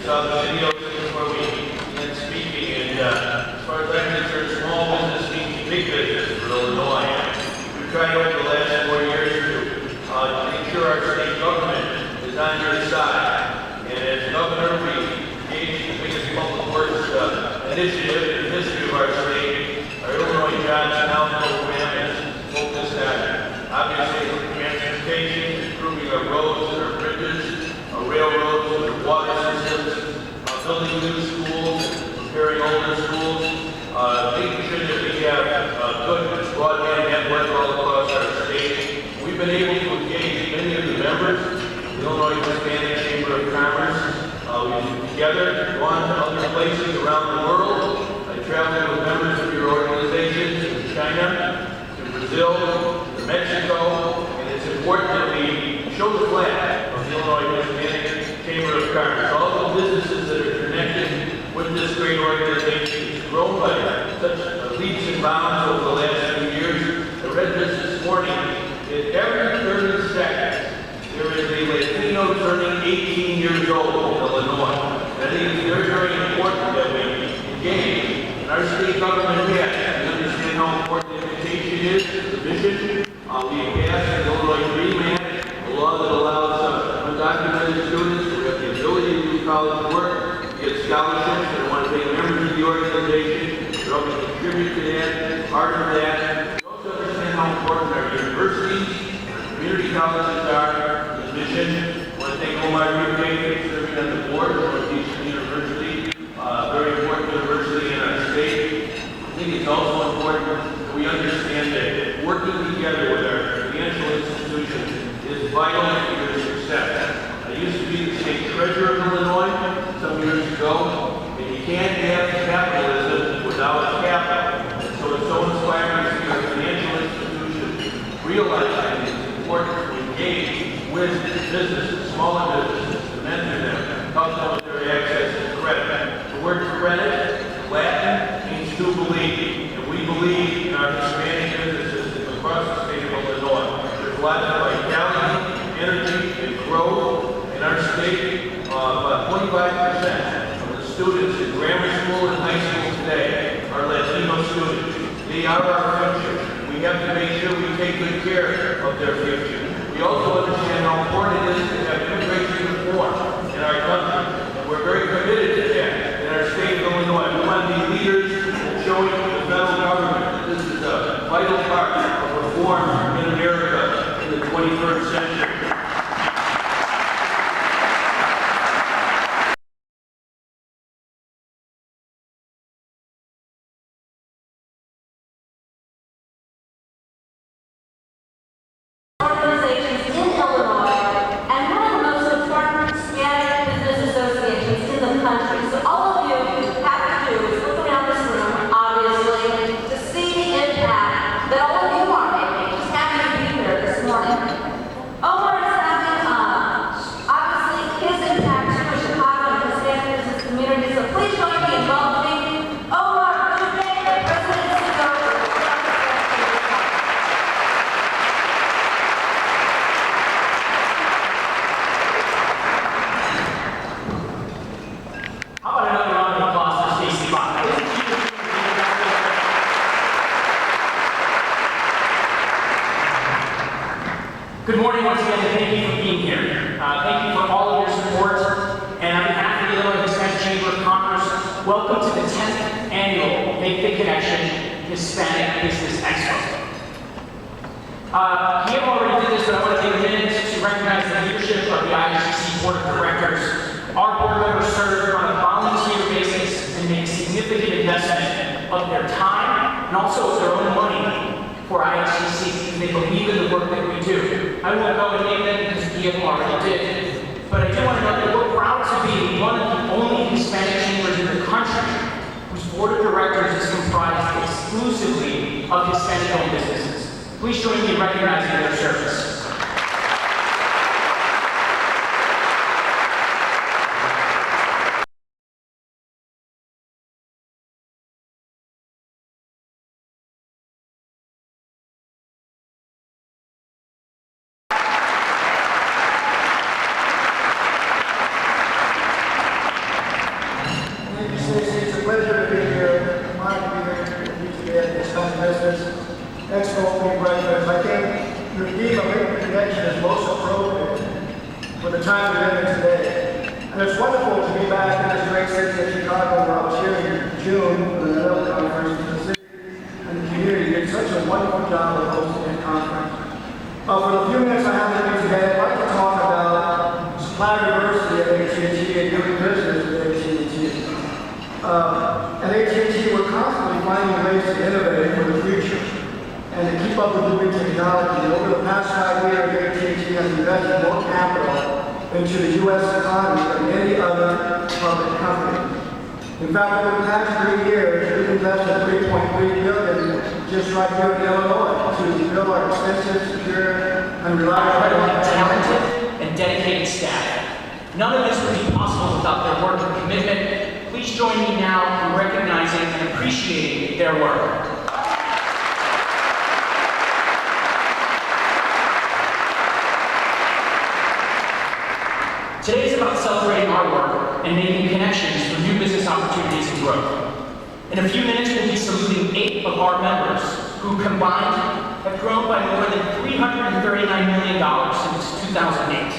saw the video before we began speaking, and as far as I'm concerned, small business means big business for Illinois. We've tried over the last 4 years to make sure our state government is on your side. And as governor, we engaged the biggest public works initiative in the history of our state. Our Illinois Jobs Now program is focused on, obviously, transportation, improving our roads and our bridges, our railroads and our water systems, building new schools, preparing older schools, making sure that we have a good broadband network all across our state. We've been able to engage many of the members, the Illinois Hispanic Chamber of Commerce. We've together gone to other places around the world. I traveled with members of your organizations to China, to Brazil, to Mexico, and it's important that we show the flag of the Illinois Hispanic Chamber of Commerce. All the businesses that are connected with this great organization has grown by such leaps and bounds over the last few years. I read this morning. In every 30 seconds, there is a Latino turning 18 years old in Illinois. I think it's very, very important that we engage. And our state government has. We understand how important education is, the mission. We have passed the Illinois Dream Act, a law that allows undocumented students who have the ability to do college work to get scholarships. And I want to thank members of the organization that help us contribute to that, part of that. We also understand how important our universities and community colleges are to the mission. I want to thank Omar Ruke for serving on the board of Northeastern University, very important university in our state. I think it's also important that we understand that working together with our financial institutions is vital to your success. I used to be the state treasurer of Illinois some years ago, and you can't have capitalism without capital. And so it's so inspiring to see our financial institutions realize that it's important to engage with businesses, smaller businesses, to mentor them, help them with their access to credit. The word credit, Latin, means to believe. And we believe in our Hispanic businesses across the state of Illinois. There's lots of vitality, energy, and growth in our state. About 25% of the students in grammar school and high school today are Latino students. They are our future. We have to make sure we take good care of their future. We also understand how important it is to have immigration reform in our country. And we're very committed to that in our state of Illinois. We want to be leaders in showing the federal government that this is a vital part of reform in America in the 21st century. Good morning once again, and thank you for being here. Thank you for all of your support. And on behalf of the Illinois Hispanic Chamber of Commerce, welcome to the 10th annual Make the Connection Hispanic Business Expo. He already did this, but I want to take a minute to recognize the leadership of the IHCC Board of Directors. Our board members serve on a volunteer basis and make significant investment of their time and also of their own money for IHCC because they believe in the work that we do. I won't go and name them because Pier already did, but I do want to note that we're proud to be one of the only Hispanic chambers in the country whose board of directors is comprised exclusively of Hispanic-owned businesses. Please join me in recognizing their service. time together today. And it's wonderful to be back in this great city of Chicago, where I was here in June for the Middle Conference. The city and the community did such a wonderful job of hosting that conference. For the few minutes I have with you today, I'd like to talk about supply diversity at AT&T and doing business with AT&T. At AT&T, we're constantly finding ways to innovate for the future and to keep up with new technology. Over the past 5 years, AT&T has invested more capital into the U.S. economy than any other public company. In fact, over the past 3 years, we've invested $3.3 billion just right here in Illinois to build our extensive, secure, and reliable talented and dedicated staff. None of this would be possible without their work and commitment. Please join me now in recognizing and appreciating their work. Today is about celebrating our work and making connections for new business opportunities and growth. In a few minutes, we'll be saluting 8 of our members who combined have grown by more than $339 million since 2008.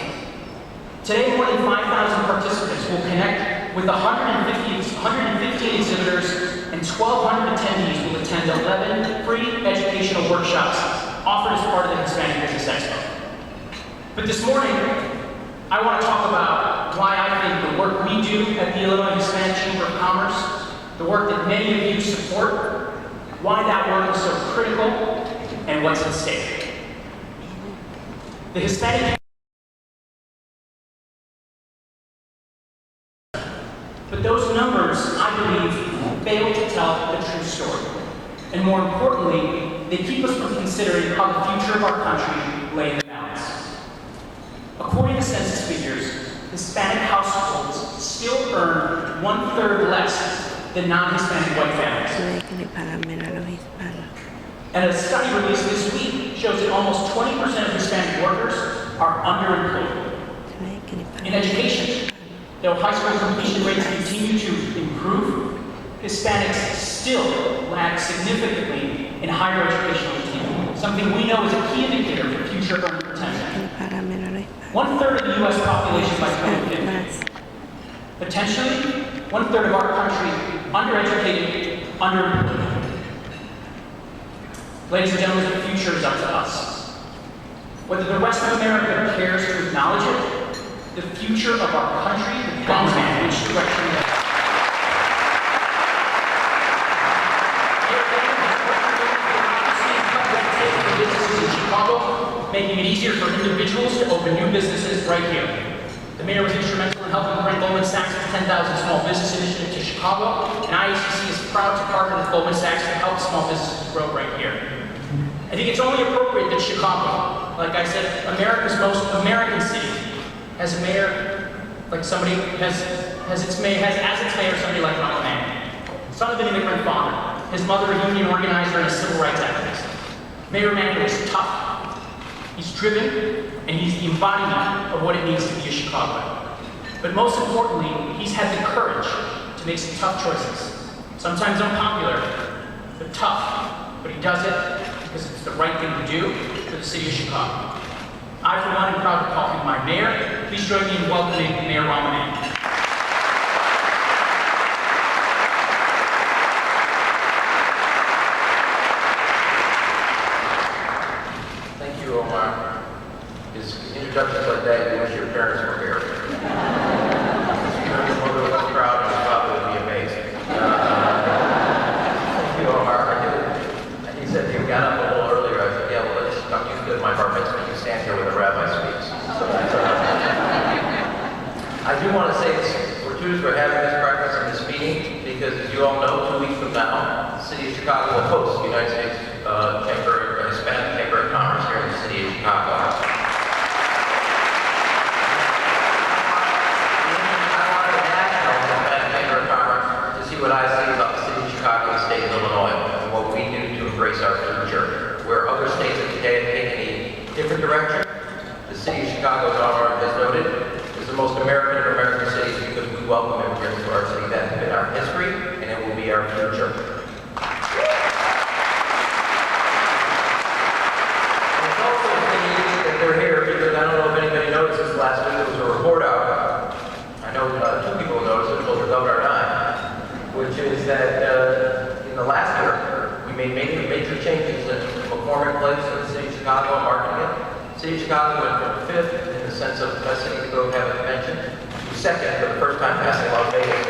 Today, more than 5,000 participants will connect with 115 exhibitors and 1,200 attendees will attend 11 free educational workshops offered as part of the Hispanic Business Expo. But this morning, I want to talk about why I think the work we do at the Illinois Hispanic Chamber of Commerce, the work that many of you support, why that work is so critical, and what's at stake. The Hispanic, but those numbers, I believe, fail to tell the true story. And more importantly, they keep us from considering how the future of our country lay in the balance. According to census figures, Hispanic households still earn 1/3 less than non-Hispanic white families. And a study released this week shows that almost 20% of Hispanic workers are underemployed. In education, though high school completion rates continue to improve, Hispanics still lag significantly in higher educational attainment, something we know is a key indicator for future earning potential. 1/3 of the U.S. population by 2050. Potentially, 1/3 of our country undereducated, underemployed. Ladies and gentlemen, the future is up to us. Whether the rest of America cares to acknowledge it, the future of our country depends on which direction we go. Making it easier for individuals to open new businesses right here. The mayor was instrumental in helping bring Goldman Sachs' 10,000 Small Business Initiative to Chicago, and IACC is proud to partner with Goldman Sachs to help small businesses grow right here. I think it's only appropriate that Chicago, like I said, America's most American city, has a mayor like somebody has its mayor somebody like Ronald Reagan, son of an immigrant father, his mother a union organizer and a civil rights activist. Mayor Emanuel is tough. He's driven, and he's the embodiment of what it means to be a Chicagoan. But most importantly, he's had the courage to make some tough choices. Sometimes unpopular, but tough. But he does it because it's the right thing to do for the city of Chicago. I, for one, am proud to call him my mayor. Please join me in welcoming Mayor Romanek. Introductions like that, you wish your parents were here. Your mother was proud and your father would be amazed. Thank you, Omar. He said you got up a little earlier. I said, yeah, well, I'm used to my bar mitzvah. You stand here when the rabbi speaks. So that's I do want to say it's fortuitous we're having this breakfast and this meeting because, as you all know, 2 weeks from now, the city of Chicago will host the United States Hispanic Chamber of Commerce here in the city of Chicago. What I see about the city of Chicago and the state of Illinois and what we do to embrace our future. Where other states have taken a different direction, the city of Chicago, as Omar has noted, is the most American of American cities because we welcome immigrants to our city. That has been our history and it will be our future. And it's also a city that they're here because I don't know if anybody noticed this last week, there was a report City of Chicago went from fifth in the sense of best city to go have a convention to second for the first time passing Las Vegas